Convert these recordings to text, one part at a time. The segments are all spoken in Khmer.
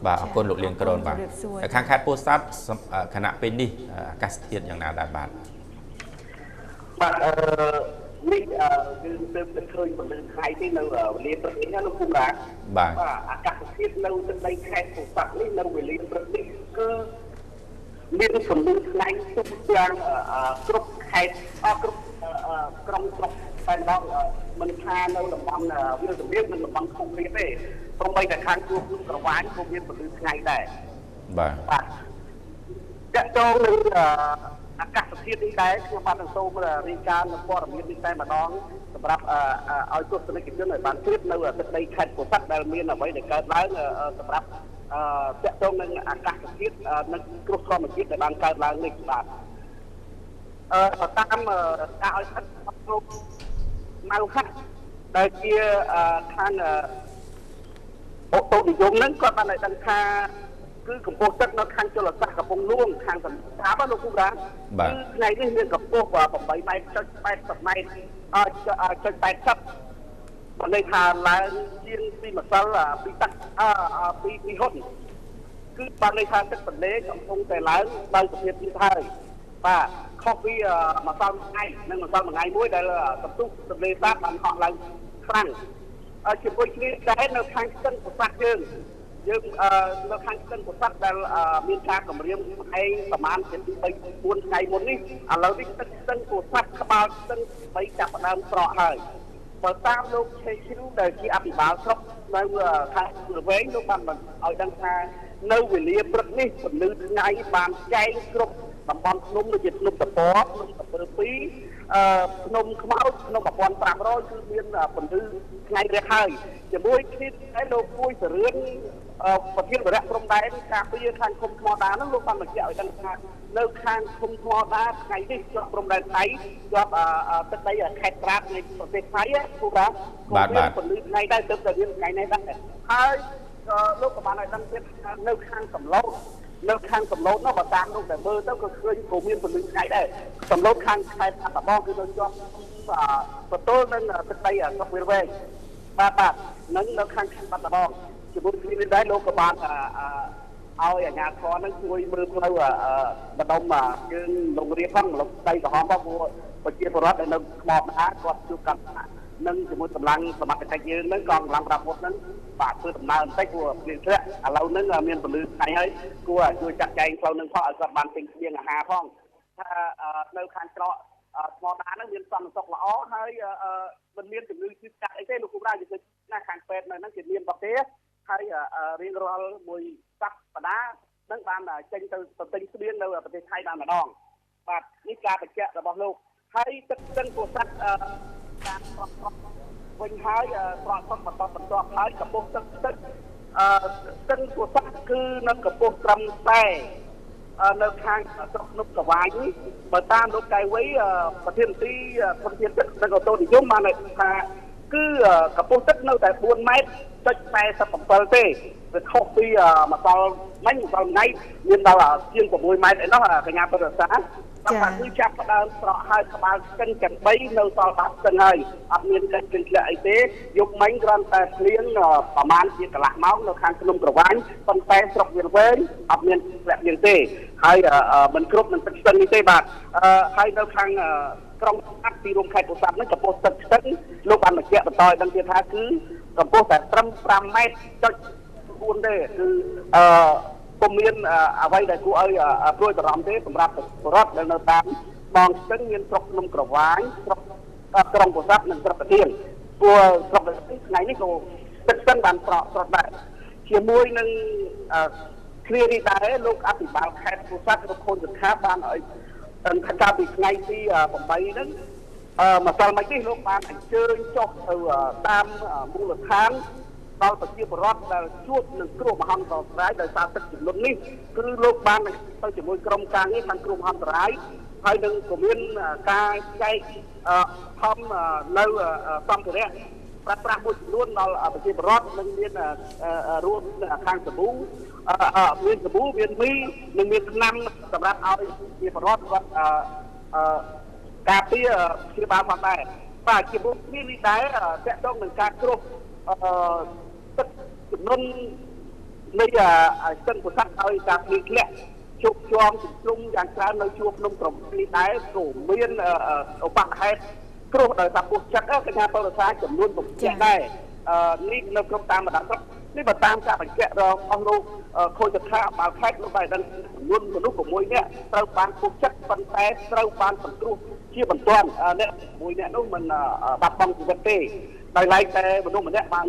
បាទអរគុណលោកលៀងក្រនបាទខាងខេត្តពោធិ៍សាត់គណៈពេលនេះអាកាសធាតុយ៉ាងណាដែរបាទបាទនេះយើងទើបតែឃើញពលិនថ្ងៃនេះនៅវេលាព្រឹកនេះណាលោកគុំរាបាទអាកាសធាតុនៅទឹកដីខេត្តពោធិ៍សាត់នេះនៅវេលាព្រឹកនេះគឺមានពលិនថ្ងៃទុកយ៉ាងគ្រប់ខេត្តគ្រប់ក្រុងស្រុកតែម្ដងមិនថានៅតំបន់វាលទំនាបនិងតំបន់ខ្ពង់រាបទេព្រមទាំងខាងជួរភ្នំក្រវាញក៏មានពលិនថ្ងៃដែរបាទតកតងនឹងអាកាសធាតុនេះដែរខ្ញុំបានសូមរាយការណ៍នៅព័ត៌មាននេះតែម្ដងសម្រាប់ឲ្យទស្សនិកជនឲ្យបានជ្រាបនៅទឹកដីខេត្តពោធិ៍សាត់ដែលមានអ្វីដែលកើតឡើងសម្រាប់តកតងនឹងអាកាសធាតុនិងគ្រោះធម្មជាតិដែលបានកើតឡើងនេះបាទតាមការឲ្យស្ដាប់គ្រប់ម៉ៅហាក់ដែលជាខាងអូតូនិយមហ្នឹងគាត់បានឲ្យដឹងថាគឺកម្ពស់ទឹកនៅខាងជលសាស្ត្រកំពង់លួងខាងសន្តាប់លោកគូរាគឺថ្ងៃនេះមានកម្ពស់8ម៉ែត្រចុច80ម៉ែត្រចុច80បានន័យថាឡើងជាងពីម្សិលពីទឹកពីហ៊ុនគឺបានន័យថាទឹកទន្លេកំពុងតែឡើងដោយសភាពនេះហើយបាទខុសពីម្សិលថ្ងៃនិងម្សិលថ្ងៃមួយដែលសន្ទុះទន្លេសាបបានហក់ឡើងខ្លាំងជាមួយគ្នាដែរនៅខាងស្ទឹងប្រសាទយើងនៅខាងស្ទឹងប្រសាទដែលមានការគម្រាមកំហែងប្រមាណជា3 4ថ្ងៃមុននេះឥឡូវនេះទឹកស្ទឹងប្រសាទក្បាលស្ទឹង3ចាប់ផ្ដើមស្រកហើយបើតាមលោកឆេឈូដែលជាអភិបាលស្រុកនៅខាងរវែងលោកបានឲ្យដឹងថានៅវេលាព្រឹកនេះពន្លឺថ្ងៃបានចែងគ្រប់តំបន់ភ្នំដូចជាភ្នំតពភ្នំតពើ2ភ្នំខ្មោចភ្នំ1500គឺមានពន្លឺថ្ងៃរះហើយជាមួយគ្នាឯលោកគួយសរឿនប្រធានបរិយាព្រំដែនការពារខាងឃុំថ្មដានោះលោកបានបញ្ជាក់ឲ្យដឹងថានៅខាងឃុំថ្មដាថ្ងៃនេះជាប់ព្រំដែនថៃជាប់ទឹកដីខេត្តត្រាតនៃប្រទេសថៃគូបាទមានពន្លឺថ្ងៃដែរទើបតែមានថ្ងៃនេះដែរហើយលោកក៏បានឲ្យដឹងទៀតថានៅខាងសំឡូតនោះបើតាមលោកតែមើលទៅក៏ឃើញក៏មានពលិញថ្ងៃដែរសំឡូតខាងខេត្តបាត់ដំបងគឺនៅជាប់បន្ទល់នឹងទឹកដីស្រុកវាលវែងបាទនឹងនៅខាងខេត្តបាត់ដំបងជាមួយគ្នាដែរលោកក៏បានឲ្យអាជ្ញាធរនឹងជួយមើលផ្លូវបដុំយើងលងរៀបផងលោកដីក្រហមផងព្រោះប្រជាពលរដ្ឋដែលនៅខ្មោចណាគាត់ជួបកាត់នឹងជាមួយកម្លាំងសមត្ថកិច្ចយើងនឹងកងកម្លាំងរាប់មុខនឹងបាទធ្វើដំណើរបន្តិចព្រោះមានធ្លាក់ឥឡូវនឹងមានពលឺថ្ងៃហើយគួរជួយចាត់ចែងផ្លូវនឹងផងឲ្យគាត់បានទិញស្បៀងអាហារផងថានៅខាងច្រកថ្មដានឹងមានសន្តិសុខល្អហើយមិនមានជំងឺឈឺស្កាត់អីទេលោកគូរាជគឺណាខាងពេទ្យនៅហ្នឹងគេមានបទទេហើយរៀងរាល់មួយសប្តាហ៍នឹងបានចេញទៅទិញស្បៀងនៅប្រទេសថៃបានម្ដងបាទនេះការបញ្ជាក់របស់លោកហើយទឹកស្ទឹងពោធិ៍សាត់ការវិញហើយប្រកបបន្តហើយកម្ពស់ទឹកស្ទឹងពោធិ៍សាត់គឺនៅកម្ពស់ត្រឹមតែនៅខាងស្រុកនុបកវាយនេះបើតាមលោកកៅវៃប្រធានទីធនធានទឹកនិងអូតូនិយមបានថាគឺកម្ពស់ទឹកនៅតែ4ម៉ែត្រចុច47ទេវាខុសពីម្សិលមិញម្សិលថ្ងៃមានដល់ជាង6ម៉ែត្រឯណោះកញ្ញាបរិសាបាទគឺចាប់ផ្ដើមស្រកហើយក្បាលស្ទឹងទាំង3នៅសល់បាត់ស្ទឹងហើយអត់មានកិច្ចជំនះអីទេយកមិញគ្រាន់តែភ្លៀងប្រហែលជាកន្លះម៉ោងនៅខាងភ្នំក្រវាញប៉ុន្តែស្រុកវាលវែងអត់មានធ្លាក់ភ្លៀងទេហើយមិនគ្រប់នឹងទឹកស្ទឹងនេះទេបាទហើយនៅខាងក្រុងស្អាតទីរួមខេត្តពោធិ៍សាត់នេះកម្ពស់ទឹកស្ទឹងលោកបានបញ្ជាក់បន្តឲ្យដឹងទៀតថាគឺកម្ពស់តែត្រឹម5ម៉ែត្រចុច4ទេគឺពុំមានអ្វីដែលគួរឲ្យព្រួយបារម្ភទេសម្រាប់ពលរដ្ឋដែលនៅតាមបងស្ទឹងមានស្រុកភ្នំក្រវាញស្រុកក្រុងពោធិ៍សាត់និងស្រុកប្រទៀនព្រោះស្រុកថ្ងៃនេះក៏ទឹកស្ទឹងបានស្រកដែរជាមួយនឹងគ្នានេះដែរលោកអភិបាលខេត្តពោធិ៍សាត់លោកខូនសខាបានឲ្យកាលពីថ្ងៃទី8ហ្នឹងម្សិលមិញនេះលោកបានអញ្ជើញចុះទៅតាមមូលដ្ឋានដល់ប្រជាពលរដ្ឋដែលជួបនឹងគ្រោះមហន្តរាយដោយសារទឹកជំនន់នេះគឺលោកបានទៅជាមួយក្រុមការងារខាងគ្រោះមហន្តរាយហើយនឹងក៏មានការចែកធំនៅសម្ភារៈប្រើប្រាស់មួយចំនួនដល់ប្រជាពលរដ្ឋនិងមានរួមខាងសាប៊ូមានសាប៊ូមានមីនិងមានថ្នាំសម្រាប់ឲ្យប្រជាពលរដ្ឋគាត់ការពារព្យាបាលផងដែរបាទជាមួយគ្នានេះដែរតកតងនឹងការគ្រោះទឹកជំនន់ នៃសិនប្រសាទឲ្យការភ្លៀងធ្លាក់ជោគជាំជំនុំយ៉ាងច្រើននៅជួរភ្នំក្រំនេះដែរក៏មានឧបហេតុគ្រោះដោយសារពុះចឹកកញ្ញាបរិសាចំនួន6ដែរនេះនៅក្នុងតាមបណ្ដាស្រុកនេះបើតាមការបញ្ជាក់របស់អស់លោកខូចថាបាល់ខេត្តលោកបានដឹងចំនួនមនុស្ស6នាក់ត្រូវបានពុះចឹកប៉ុន្តែត្រូវបានសង្គ្រោះជាបន្ទាន់អ្នក6នាក់នោះមិនបាត់បង់ជីវិតទេដោយឡែកតែមនុស្សម្នាក់បាន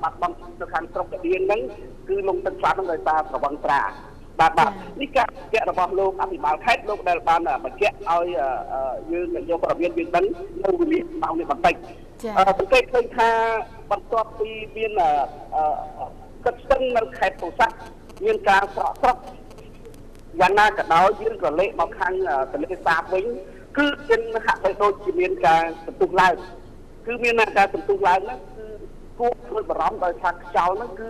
បាត់បង់នៅខាងស្រុកកដៀងហ្នឹងគឺលងទឹកឆ្លាតហ្នឹងដោយសារប្រវត្តិត្រាបាទនេះការបញ្ជាក់របស់លោកអភិបាលខេត្តលោកដែលបានបញ្ជាក់ឲ្យយើងយកព័ត៌មានយើងដឹងនៅវេលាម៉ោងនេះបន្តិចសង្កេតឃើញថាបន្ទាប់ពីមានកិច្ចស្ទឹងនៅខេត្តពោធិ៍សាត់មានការស្រកស្រកយ៉ាងណាក៏ដោយយើងក៏លេខមកខាងទន្លេសាបវិញគឺមានហាក់បីដូចជាមានការសន្ទុះឡើងគឺមានការសន្ទុះឡើងហ្នឹងគឺគួរធ្វើបារម្ភដោយថាខ្យល់ហ្នឹងគឺ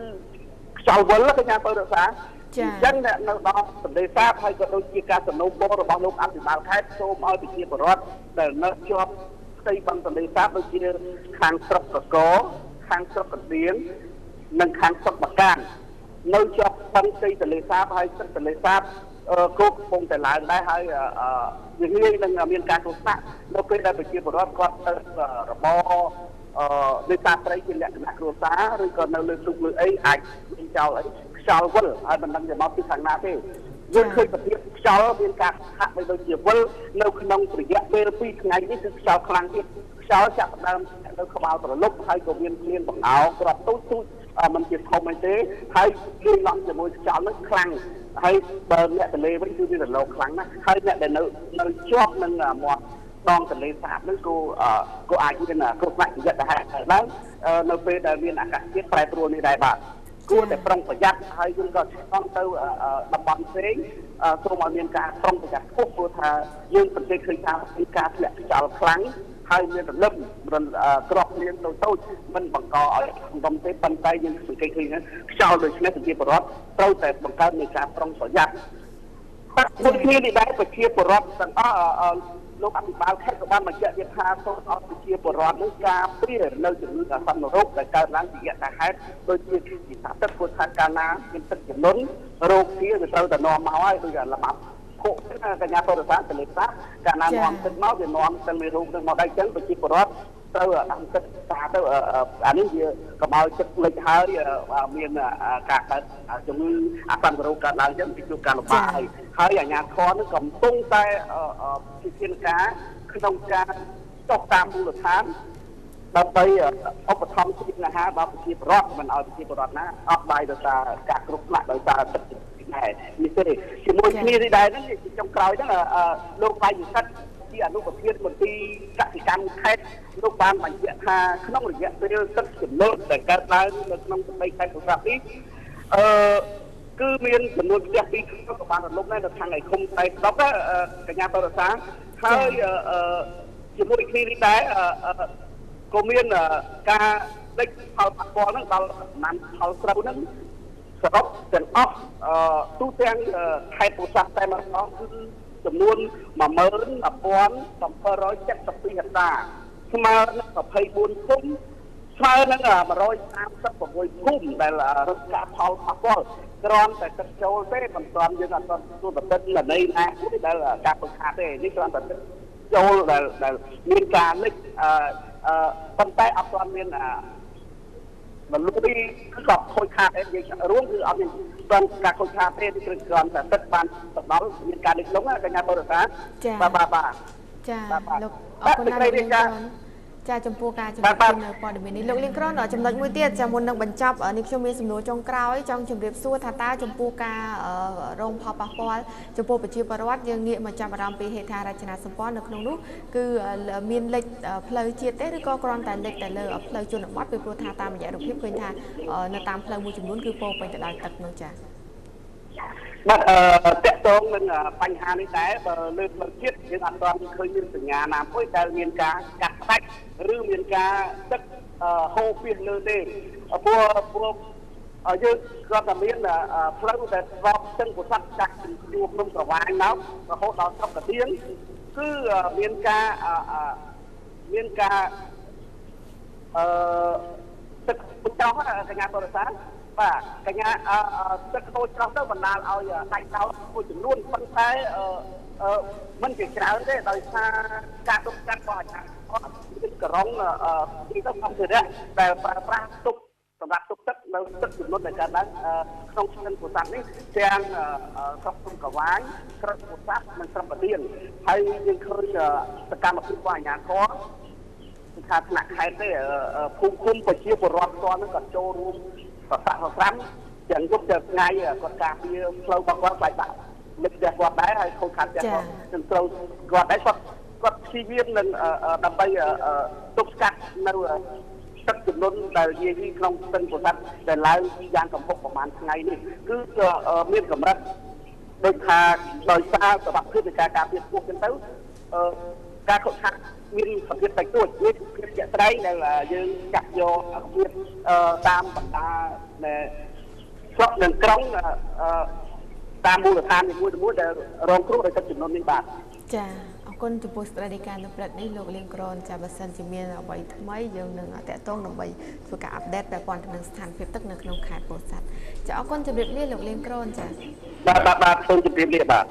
ខ្យល់វិលកញ្ញាបរិសាអញ្ចឹងនៅដល់ទន្លេសាបហើយក៏ដូចជាការសំណូមពររបស់លោកអភិបាលខេត្តសូមឲ្យប្រជាពលរដ្ឋដែលនៅជាប់ផ្ទៃបឹងទន្លេសាបដូចជាខាងស្រុកកកខាងស្រុកកណ្ដៀងនិងខាងស្រុកបកាននៅជាប់បឹងផ្ទៃទន្លេសាបហើយស្រុកទន្លេសាបគោកកំពុងតែឡើងដែរហើយយើងងាយនឹងមានការគ្រោះថ្នាក់នៅពេលដែលប្រជាពលរដ្ឋគាត់ទៅរបរដោយសារត្រីជាលក្ខណៈគ្រួសារឬក៏នៅលើទូកលើអីអាចមានចោលអីខ្យល់វិលហើយមិនដឹងទៅមកពីខាងណាទេយើងឃើញប្រភេទខ្យល់មានការហាក់បីដូចជាវិលនៅក្នុងរយៈពេល2ថ្ងៃនេះគឺខ្យល់ខ្លាំងទៀតខ្យល់ចាប់ផ្ដើមនៅក្បាលប្រលប់ហើយក៏មានភ្លៀងបង្អោគ្រាប់ទូចមិនជាធំអីទេហើយលាយឡំជាមួយខ្យល់នោះខ្លាំងហើយបើអ្នកទន្លេវិញគឺមានរលកខ្លាំងណាស់ហើយអ្នកដែលនៅជាប់នឹងមាត់ដងទន្លេសាបហ្នឹងក៏អាចមានគ្រោះថ្នាក់ជាយថាហេតុឡើងនៅពេលដែលមានអាកាសធាតុប្រែប្រួលនេះដែរបាទគួរតែប្រុងប្រយ័ត្នហើយយើងក៏ឆ្លងទៅតំបន់ផ្សេងសូមឲ្យមានការប្រុងប្រយ័ត្នខ្ពស់ព្រោះថាយើងសង្កេតឃើញថាមានការធ្លាក់ខ្យល់ខ្លាំងហើយមានរលឹមក្របភ្លៀងតូចមិនបង្កឲ្យរំទេប៉ុន្តែយើងសង្កេតឃើញខ្យល់ដូចនេះប្រជាពលរដ្ឋត្រូវតែបង្កើតនៃការប្រុងប្រយ័ត្នដូចគ្នានេះដែរប្រជាពលរដ្ឋទាំងអស់លោកអភិបាលខេត្តក៏បានបញ្ជាក់ទៀតថាសូមឲ្យប្រជាពលរដ្ឋនឹងការព្រានៅជំងឺអាសន្នរោគដែលកើតឡើងពីយថាហេតុដូចជាទីថាទឹកព្រោះថាកាលណាមានទឹកជំនន់រោគវាត្រូវតែនាំមកហើយដូចល្បាប់ខុសកញ្ញាបរិសាទទលេសាកាលណានាំទឹកមកវានាំទៅមានរោគនឹងមកដែរអញ្ចឹងប្រជាពលរដ្ឋត្រូវដាក់ទឹកសាទៅអានេះវាកុំឲ្យទឹកលិចហើយមានការកើតជំងឺអាសន្នរោគកើតឡើងអញ្ចឹងពីជួបការលំបាកហើយអាជ្ញាធរនឹងកំពុងតែជាធានការក្នុងការចុះតាមមូលដ្ឋានដើម្បីឧបត្ថម្ភជាអាហារដល់ប្រជាពលរដ្ឋមិនឲ្យប្រជាពលរដ្ឋណាអត់បាយដោយសារការគ្រោះថ្នាក់ដោយសារទឹកដែរនេះទេជាមួយគ្នានេះដែរហ្នឹងជាចុងក្រោយហ្នឹងលោកបាយវិសិទ្ធជាអនុប្រធានមន្ត្រីកសិកម្មខេត្តលោកបានបញ្ជាក់ថាក្នុងរយៈពេលទឹកជំនន់ដែលកើតឡើងនៅក្នុងប្រទេសខេត្តពោធិ៍សាត់នេះគឺមានចំនួនផ្ទះពីរក៏បានរលំដែរនៅខាងឯឃុំតែស្ដប់កញ្ញាបរិសាហើយជាមួយគ្នានេះដែរក៏មានការដេកផលប៉ះពាល់ហ្នឹងដល់ដំណាំផលស្រូវហ្នឹងសរុបទាំងអស់ទូទាំងខេត្តពោធិ៍សាត់តែម្ដងគឺចំនួន11772ហិកតាស្មើនឹង24ភូមិស្មើនឹង136ភូមិដែលរកការផលប៉ះពាល់គ្រាន់តែទឹកចូលទេមិនទាន់យើងអត់ទាន់ទទួលបន្ទុកលន័យណាមួយដែលការបង្ខាតទេនេះគ្រាន់តែទឹកចូលដែលមានការលិចប៉ុន្តែអត់ទាន់មានមិនលុយគឺក៏ខូចខាតដែរនិយាយរួមគឺអត់មានបានការខូចខាតទេគឺគ្រាន់តែទឹកបានទៅដល់មានការលិចលង់កញ្ញាបរិសាបាទចាលោកអរគុណណាស់លោកចាចំពោះការជំរាបជូននៅព័ត៌មាននេះលោកលៀងក្រនចំណុចមួយទៀតចាមុននឹងបញ្ចប់នេះខ្ញុំមានសំណួរចុងក្រោយចង់ជម្រាបសួរថាតើចំពោះការរងផលប៉ះពាល់ចំពោះប្រជាពលរដ្ឋយើងងាកមកចាប់អារម្មណ៍ពីហេដ្ឋារចនាសម្ព័ន្ធនៅក្នុងនោះគឺមានលេខផ្លូវជាតិទេឬក៏គ្រាន់តែលេខតែលើផ្លូវជនបទពីព្រោះថាតាមរយៈរូបភាពឃើញថានៅតាមផ្លូវមួយចំនួនគឺពោពេញទៅដោយទឹកនោះចាបាទតកតងនឹងបញ្ហានេះដែរបើលើផ្លូវជាតិយើងអត់ទាន់ឃើញមានសញ្ញាណាមួយដែលមានការកាត់ផ្ដាច់ឬមានការទឹកហូរពីលើទេព្រោះយើងគាត់តែមានផ្លូវដែលស្របស្ទឹងពោធិ៍សាត់ចាស់ជួរភ្នំក្រវាញមករហូតដល់ស្រុកកណ្ដៀងគឺមានការទឹកចោះកញ្ញាបរិសា បាទកញ្ញាទឹកខ្ទោច្រោះទៅបណ្ដាលឲ្យដាច់ដោតមួយចំនួនប៉ុន្តែមិនជាច្រើនទេដោយសារការទប់ស្កាត់របស់អាជ្ញាធរមានក្រុងទីទៅសម្ភារៈដែលប្រើប្រាស់ទុកសម្រាប់ទុកទឹកនៅទឹកចំនួនដែលកើតឡើងក្នុងស្ទឹងពោធិ៍សាត់នេះទាំងស្រុកគុំកវាយស្រុកពោធិ៍សាត់និងស្រុកបាទៀនហើយយើងឃើញសកម្មភាពរបស់អាជ្ញាធរថាថ្នាក់ខេត្តទេភូមិឃុំប្រជាពលរដ្ឋផ្ទាល់នឹងក៏ចូលរួមប្រសាសស្រាំទាំងយប់ទាំងថ្ងៃគាត់ការពារផ្លូវរបស់គាត់ខ្លាចបាក់លឹកផ្ទះគាត់ដែរហើយខូចខាតផ្ទះគាត់នឹងត្រូវគាត់ដែរគាត់ព្យាយាមនឹងដើម្បីទប់ស្កាត់នៅទឹកចំនួនដែលនិយាយក្នុងស្ទឹងពោធិ៍សាត់ដែលឡើងយ៉ាងកំពុងប្រហែលថ្ងៃនេះគឺមានកម្រិតដូចថាដោយសារសកម្មភាពនៃការការពារខ្ពស់ចឹងទៅការខុសខាតមានសភាពតិចតួចមានភាពជាក់ស្ដែងដែលយើងចាក់យកភាពតាមបណ្ដាស្រុកនិងក្រុងតាមមូលដ្ឋានមួយៗដែលរងគ្រោះដោយទឹកចំនួននេះបាទចាអរគុណចំពោះស្ដីនៃការនៅព្រឹកនេះលោកលៀងក្រនចាបើសិនជាមានអ្វីថ្មីយើងនឹងតាក់ទងដើម្បីធ្វើការអាប់ដេតពាក់ព័ន្ធទៅនឹងស្ថានភាពទឹកនៅក្នុងខេត្តពោធិ៍សាត់ចាអរគុណជម្រាបលាលោកលៀងក្រនចាបាទសូមជម្រាបលាបាទ